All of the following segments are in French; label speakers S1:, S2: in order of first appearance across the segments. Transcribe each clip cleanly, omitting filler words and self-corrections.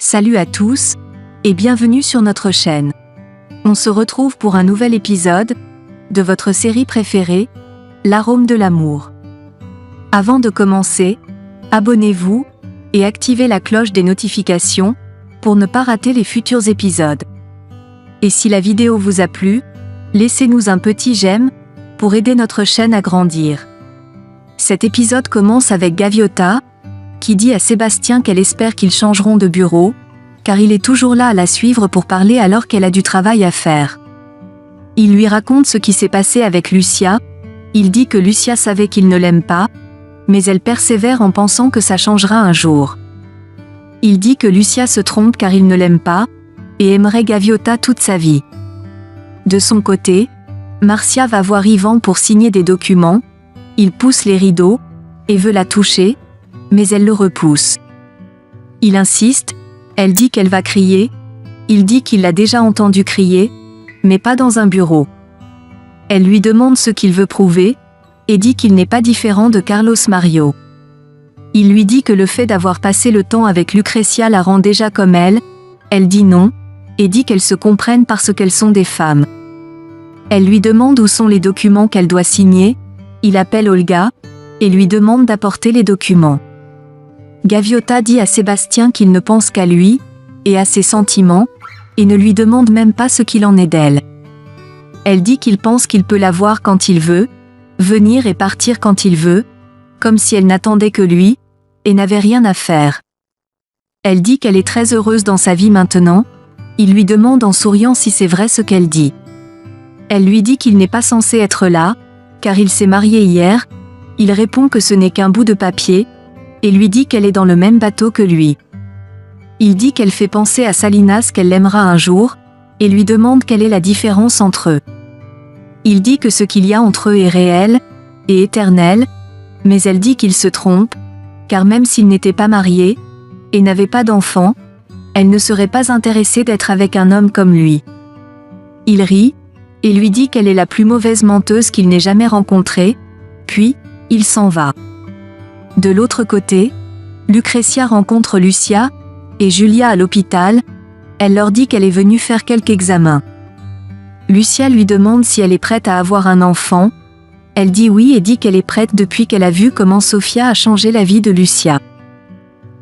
S1: Salut à tous, et bienvenue sur notre chaîne. On se retrouve pour un nouvel épisode de votre série préférée, L'arôme de l'amour. Avant de commencer, abonnez-vous et activez la cloche des notifications pour ne pas rater les futurs épisodes. Et si la vidéo vous a plu, laissez-nous un petit j'aime pour aider notre chaîne à grandir. Cet épisode commence avec Gaviota, qui dit à Sébastien qu'elle espère qu'ils changeront de bureau, car il est toujours là à la suivre pour parler alors qu'elle a du travail à faire. Il lui raconte ce qui s'est passé avec Lucia, il dit que Lucia savait qu'il ne l'aime pas, mais elle persévère en pensant que ça changera un jour. Il dit que Lucia se trompe car il ne l'aime pas, et aimerait Gaviota toute sa vie. De son côté, Marcia va voir Yvan pour signer des documents, il pousse les rideaux, et veut la toucher, mais elle le repousse. Il insiste, elle dit qu'elle va crier, il dit qu'il l'a déjà entendu crier, mais pas dans un bureau. Elle lui demande ce qu'il veut prouver, et dit qu'il n'est pas différent de Carlos Mario. Il lui dit que le fait d'avoir passé le temps avec Lucrecia la rend déjà comme elle dit non, et dit qu'elles se comprennent parce qu'elles sont des femmes. Elle lui demande où sont les documents qu'elle doit signer, il appelle Olga, et lui demande d'apporter les documents. Gaviota dit à Sébastien qu'il ne pense qu'à lui, et à ses sentiments, et ne lui demande même pas ce qu'il en est d'elle. Elle dit qu'il pense qu'il peut la voir quand il veut, venir et partir quand il veut, comme si elle n'attendait que lui, et n'avait rien à faire. Elle dit qu'elle est très heureuse dans sa vie maintenant, il lui demande en souriant si c'est vrai ce qu'elle dit. Elle lui dit qu'il n'est pas censé être là, car il s'est marié hier, il répond que ce n'est qu'un bout de papier, et lui dit qu'elle est dans le même bateau que lui. Il dit qu'elle fait penser à Salinas qu'elle l'aimera un jour, et lui demande quelle est la différence entre eux. Il dit que ce qu'il y a entre eux est réel, et éternel, mais elle dit qu'il se trompe, car même s'ils n'étaient pas mariés, et n'avaient pas d'enfants, elle ne serait pas intéressée d'être avec un homme comme lui. Il rit, et lui dit qu'elle est la plus mauvaise menteuse qu'il n'ait jamais rencontrée, puis, il s'en va. De l'autre côté, Lucrecia rencontre Lucia et Julia à l'hôpital, elle leur dit qu'elle est venue faire quelques examens. Lucia lui demande si elle est prête à avoir un enfant, elle dit oui et dit qu'elle est prête depuis qu'elle a vu comment Sofia a changé la vie de Lucia.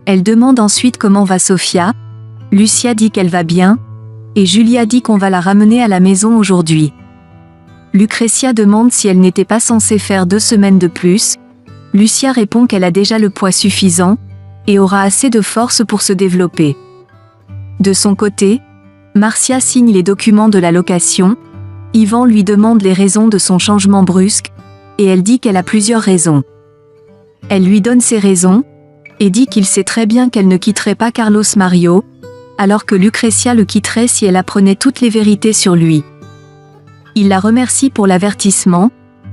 S1: Elle demande ensuite comment va Sofia, Lucia dit qu'elle va bien, et Julia dit qu'on va la ramener à la maison aujourd'hui. Lucrecia demande si elle n'était pas censée faire 2 semaines de plus, Lucia répond qu'elle a déjà le poids suffisant, et aura assez de force pour se développer. De son côté, Marcia signe les documents de la location, Yvan lui demande les raisons de son changement brusque, et elle dit qu'elle a plusieurs raisons. Elle lui donne ses raisons, et dit qu'il sait très bien qu'elle ne quitterait pas Carlos Mario, alors que Lucrecia le quitterait si elle apprenait toutes les vérités sur lui. Il la remercie pour l'avertissement,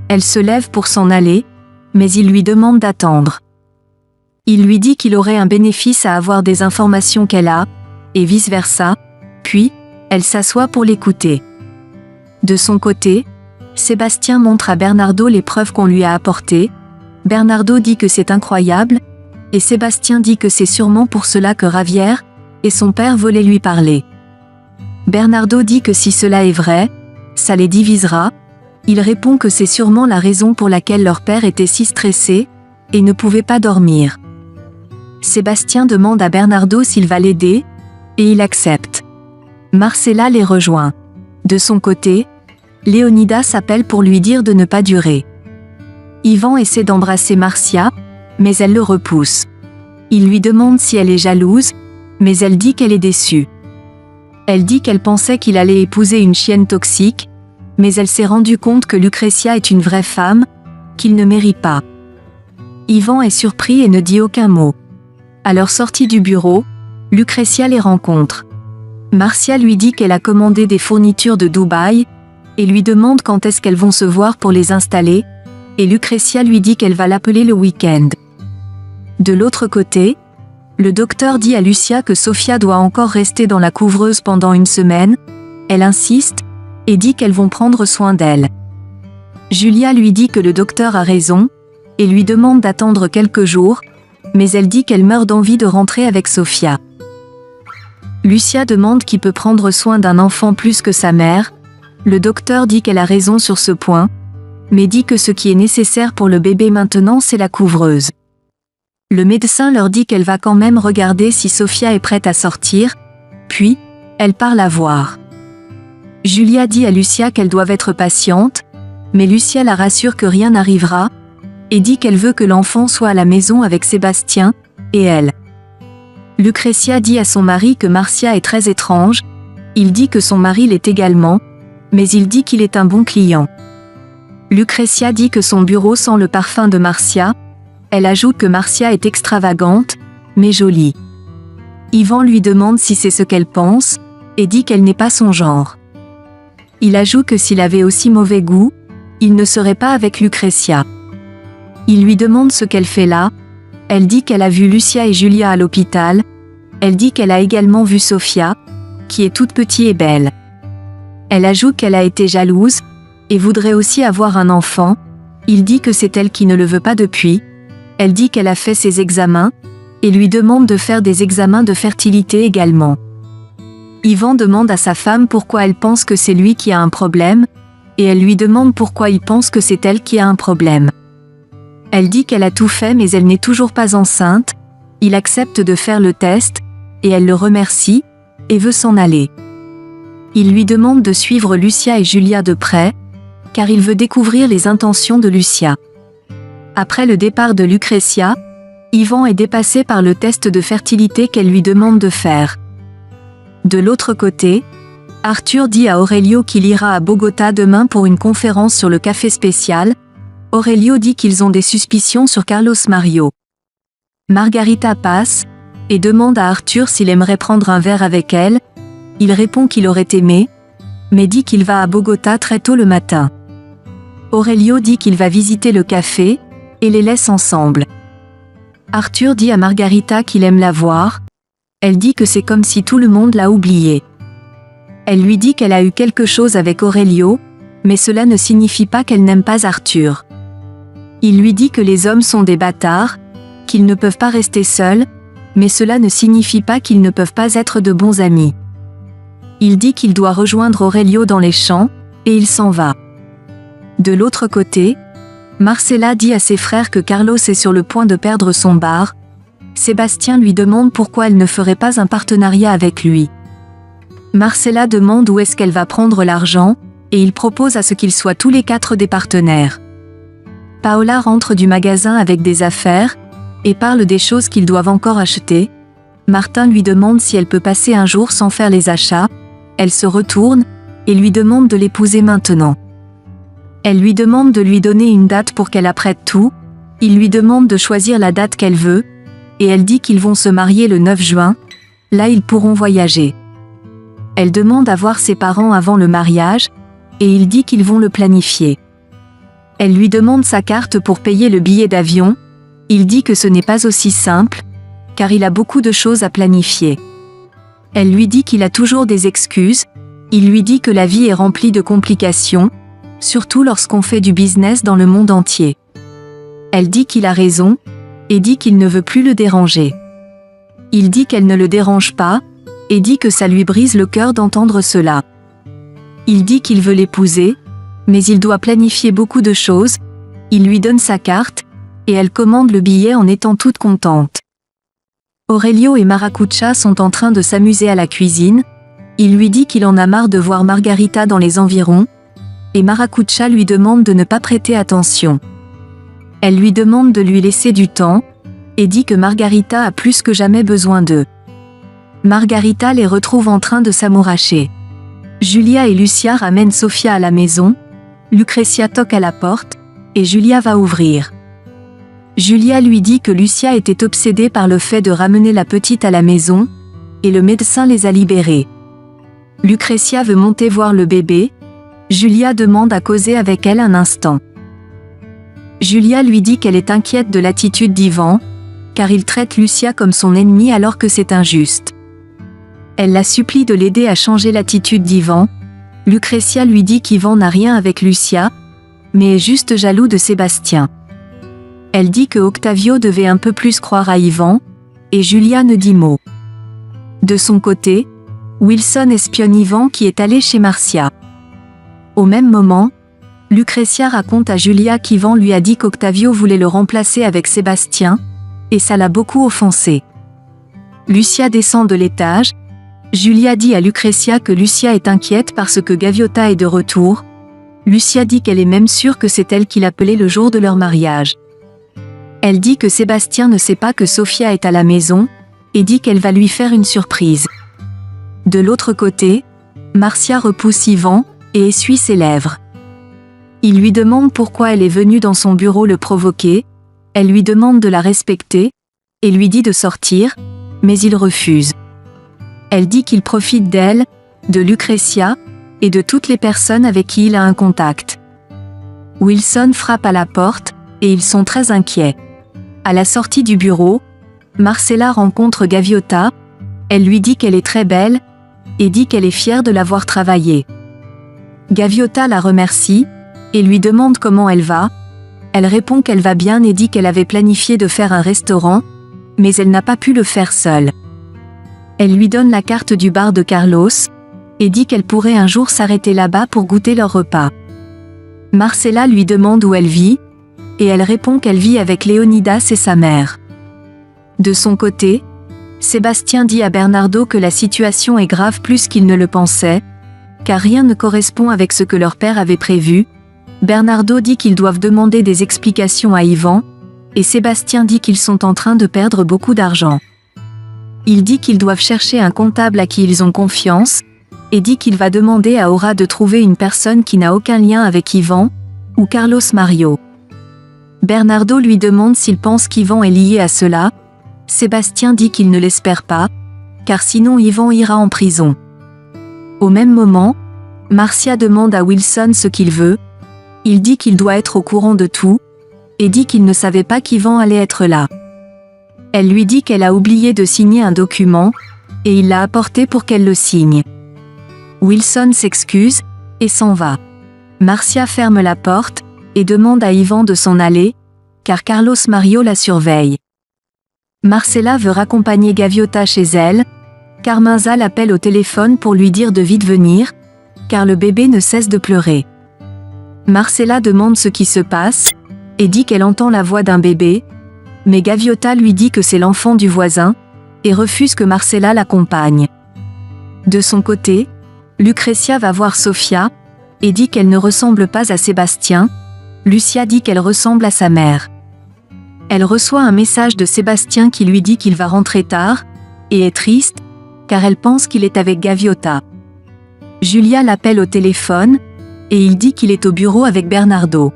S1: elle se lève pour s'en aller, mais il lui demande d'attendre. Il lui dit qu'il aurait un bénéfice à avoir des informations qu'elle a, et vice-versa, puis, elle s'assoit pour l'écouter. De son côté, Sébastien montre à Bernardo les preuves qu'on lui a apportées, Bernardo dit que c'est incroyable, et Sébastien dit que c'est sûrement pour cela que Javier et son père voulaient lui parler. Bernardo dit que si cela est vrai, ça les divisera, il répond que c'est sûrement la raison pour laquelle leur père était si stressé, et ne pouvait pas dormir. Sébastien demande à Bernardo s'il va l'aider, et il accepte. Marcella les rejoint. De son côté, Léonidas s'appelle pour lui dire de ne pas durer. Yvan essaie d'embrasser Marcia, mais elle le repousse. Il lui demande si elle est jalouse, mais elle dit qu'elle est déçue. Elle dit qu'elle pensait qu'il allait épouser une chienne toxique, mais elle s'est rendue compte que Lucrecia est une vraie femme, qu'il ne mérite pas. Yvan est surpris et ne dit aucun mot. À leur sortie du bureau, Lucrecia les rencontre. Marcia lui dit qu'elle a commandé des fournitures de Dubaï, et lui demande quand est-ce qu'elles vont se voir pour les installer, et Lucrecia lui dit qu'elle va l'appeler le week-end. De l'autre côté, le docteur dit à Lucia que Sofia doit encore rester dans la couvreuse pendant 1 semaine, elle insiste, et dit qu'elles vont prendre soin d'elle. Julia lui dit que le docteur a raison, et lui demande d'attendre quelques jours, mais elle dit qu'elle meurt d'envie de rentrer avec Sofia. Lucia demande qui peut prendre soin d'un enfant plus que sa mère. Le docteur dit qu'elle a raison sur ce point, mais dit que ce qui est nécessaire pour le bébé maintenant c'est la couveuse. Le médecin leur dit qu'elle va quand même regarder si Sophia est prête à sortir, puis, elle part la voir. Julia dit à Lucia qu'elle doit être patiente, mais Lucia la rassure que rien n'arrivera, et dit qu'elle veut que l'enfant soit à la maison avec Sébastien, et elle. Lucrezia dit à son mari que Marcia est très étrange, il dit que son mari l'est également, mais il dit qu'il est un bon client. Lucrezia dit que son bureau sent le parfum de Marcia, elle ajoute que Marcia est extravagante, mais jolie. Yvan lui demande si c'est ce qu'elle pense, et dit qu'elle n'est pas son genre. Il ajoute que s'il avait aussi mauvais goût, il ne serait pas avec Lucrezia. Il lui demande ce qu'elle fait là, elle dit qu'elle a vu Lucia et Julia à l'hôpital, elle dit qu'elle a également vu Sophia, qui est toute petite et belle. Elle ajoute qu'elle a été jalouse, et voudrait aussi avoir un enfant, il dit que c'est elle qui ne le veut pas depuis, elle dit qu'elle a fait ses examens, et lui demande de faire des examens de fertilité également. Yvan demande à sa femme pourquoi elle pense que c'est lui qui a un problème, et elle lui demande pourquoi il pense que c'est elle qui a un problème. Elle dit qu'elle a tout fait mais elle n'est toujours pas enceinte, il accepte de faire le test, et elle le remercie, et veut s'en aller. Il lui demande de suivre Lucia et Julia de près, car il veut découvrir les intentions de Lucia. Après le départ de Lucrezia, Yvan est dépassé par le test de fertilité qu'elle lui demande de faire. De l'autre côté, Arthur dit à Aurelio qu'il ira à Bogota demain pour une conférence sur le café spécial. Aurelio dit qu'ils ont des suspicions sur Carlos Mario. Margarita passe, et demande à Arthur s'il aimerait prendre un verre avec elle. Il répond qu'il aurait aimé, mais dit qu'il va à Bogota très tôt le matin. Aurelio dit qu'il va visiter le café, et les laisse ensemble. Arthur dit à Margarita qu'il aime la voir. Elle dit que c'est comme si tout le monde l'a oubliée. Elle lui dit qu'elle a eu quelque chose avec Aurelio, mais cela ne signifie pas qu'elle n'aime pas Arthur. Il lui dit que les hommes sont des bâtards, qu'ils ne peuvent pas rester seuls, mais cela ne signifie pas qu'ils ne peuvent pas être de bons amis. Il dit qu'il doit rejoindre Aurelio dans les champs, et il s'en va. De l'autre côté, Marcela dit à ses frères que Carlos est sur le point de perdre son bar. Sébastien lui demande pourquoi elle ne ferait pas un partenariat avec lui. Marcela demande où est-ce qu'elle va prendre l'argent, et il propose à ce qu'ils soient tous les 4 des partenaires. Paola rentre du magasin avec des affaires, et parle des choses qu'ils doivent encore acheter. Martin lui demande si elle peut passer un jour sans faire les achats, elle se retourne, et lui demande de l'épouser maintenant. Elle lui demande de lui donner une date pour qu'elle apprête tout, il lui demande de choisir la date qu'elle veut, et elle dit qu'ils vont se marier le 9 juin, là ils pourront voyager. Elle demande à voir ses parents avant le mariage, et il dit qu'ils vont le planifier. Elle lui demande sa carte pour payer le billet d'avion, il dit que ce n'est pas aussi simple, car il a beaucoup de choses à planifier. Elle lui dit qu'il a toujours des excuses, il lui dit que la vie est remplie de complications, surtout lorsqu'on fait du business dans le monde entier. Elle dit qu'il a raison, et dit qu'il ne veut plus le déranger. Il dit qu'elle ne le dérange pas, et dit que ça lui brise le cœur d'entendre cela. Il dit qu'il veut l'épouser, mais il doit planifier beaucoup de choses, il lui donne sa carte, et elle commande le billet en étant toute contente. Aurelio et Maracucha sont en train de s'amuser à la cuisine, il lui dit qu'il en a marre de voir Margarita dans les environs, et Maracucha lui demande de ne pas prêter attention. Elle lui demande de lui laisser du temps, et dit que Margarita a plus que jamais besoin d'eux. Margarita les retrouve en train de s'amouracher. Julia et Lucia ramènent Sophia à la maison, Lucrezia toque à la porte, et Julia va ouvrir. Julia lui dit que Lucia était obsédée par le fait de ramener la petite à la maison, et le médecin les a libérés. Lucrezia veut monter voir le bébé, Julia demande à causer avec elle un instant. Julia lui dit qu'elle est inquiète de l'attitude d'Yvan, car il traite Lucia comme son ennemie alors que c'est injuste. Elle la supplie de l'aider à changer l'attitude d'Yvan. Lucrezia lui dit qu'Yvan n'a rien avec Lucia, mais est juste jaloux de Sébastien. Elle dit que Octavio devait un peu plus croire à Yvan, et Julia ne dit mot. De son côté, Wilson espionne Ivan qui est allé chez Marcia. Au même moment, Lucretia raconte à Julia qu'Ivan lui a dit qu'Octavio voulait le remplacer avec Sébastien, et ça l'a beaucoup offensé. Lucia descend de l'étage. Julia dit à Lucretia que Lucia est inquiète parce que Gaviota est de retour. Lucia dit qu'elle est même sûre que c'est elle qui l'appelait le jour de leur mariage. Elle dit que Sébastien ne sait pas que Sofia est à la maison, et dit qu'elle va lui faire une surprise. De l'autre côté, Marcia repousse Ivan, et essuie ses lèvres. Il lui demande pourquoi elle est venue dans son bureau le provoquer, elle lui demande de la respecter, et lui dit de sortir, mais il refuse. Elle dit qu'il profite d'elle, de Lucretia, et de toutes les personnes avec qui il a un contact. Wilson frappe à la porte, et ils sont très inquiets. À la sortie du bureau, Marcella rencontre Gaviota, elle lui dit qu'elle est très belle, et dit qu'elle est fière de l'avoir travaillé. Gaviota la remercie, et lui demande comment elle va. Elle répond qu'elle va bien et dit qu'elle avait planifié de faire un restaurant, mais elle n'a pas pu le faire seule. Elle lui donne la carte du bar de Carlos, et dit qu'elle pourrait un jour s'arrêter là-bas pour goûter leur repas. Marcella lui demande où elle vit, et elle répond qu'elle vit avec Léonidas et sa mère. De son côté, Sébastien dit à Bernardo que la situation est grave plus qu'il ne le pensait, car rien ne correspond avec ce que leur père avait prévu. Bernardo dit qu'ils doivent demander des explications à Ivan, et Sébastien dit qu'ils sont en train de perdre beaucoup d'argent. Il dit qu'ils doivent chercher un comptable à qui ils ont confiance, et dit qu'il va demander à Aura de trouver une personne qui n'a aucun lien avec Ivan, ou Carlos Mario. Bernardo lui demande s'il pense qu'Ivan est lié à cela. Sébastien dit qu'il ne l'espère pas, car sinon Ivan ira en prison. Au même moment, Marcia demande à Wilson ce qu'il veut. Il dit qu'il doit être au courant de tout, et dit qu'il ne savait pas qu'Ivan allait être là. Elle lui dit qu'elle a oublié de signer un document, et il l'a apporté pour qu'elle le signe. Wilson s'excuse, et s'en va. Marcia ferme la porte, et demande à Ivan de s'en aller, car Carlos Mario la surveille. Marcella veut raccompagner Gaviota chez elle. Carmenza l'appelle au téléphone pour lui dire de vite venir, car le bébé ne cesse de pleurer. Marcella demande ce qui se passe, et dit qu'elle entend la voix d'un bébé, mais Gaviota lui dit que c'est l'enfant du voisin, et refuse que Marcella l'accompagne. De son côté, Lucretia va voir Sofia, et dit qu'elle ne ressemble pas à Sébastien. Lucia dit qu'elle ressemble à sa mère. Elle reçoit un message de Sébastien qui lui dit qu'il va rentrer tard, et est triste, car elle pense qu'il est avec Gaviota. Julia l'appelle au téléphone, et il dit qu'il est au bureau avec Bernardo.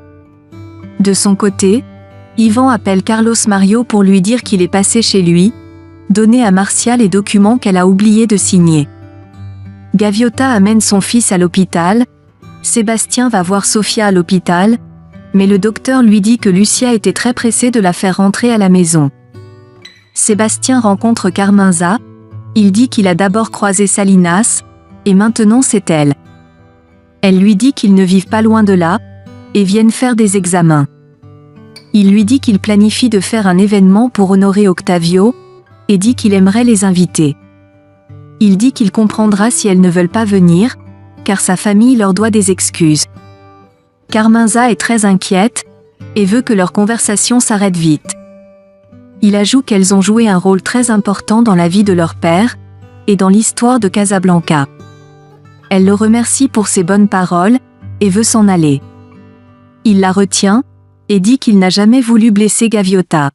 S1: De son côté, Ivan appelle Carlos Mario pour lui dire qu'il est passé chez lui, donner à Marcia les documents qu'elle a oublié de signer. Gaviota amène son fils à l'hôpital. Sébastien va voir Sofia à l'hôpital, mais le docteur lui dit que Lucia était très pressée de la faire rentrer à la maison. Sébastien rencontre Carmenza. Il dit qu'il a d'abord croisé Salinas, et maintenant c'est elle. Elle lui dit qu'ils ne vivent pas loin de là, et viennent faire des examens. Il lui dit qu'il planifie de faire un événement pour honorer Octavio, et dit qu'il aimerait les inviter. Il dit qu'il comprendra si elles ne veulent pas venir, car sa famille leur doit des excuses. Carmenza est très inquiète, et veut que leur conversation s'arrête vite. Il ajoute qu'elles ont joué un rôle très important dans la vie de leur père, et dans l'histoire de Casablanca. Elle le remercie pour ses bonnes paroles, et veut s'en aller. Il la retient, et dit qu'il n'a jamais voulu blesser Gaviota.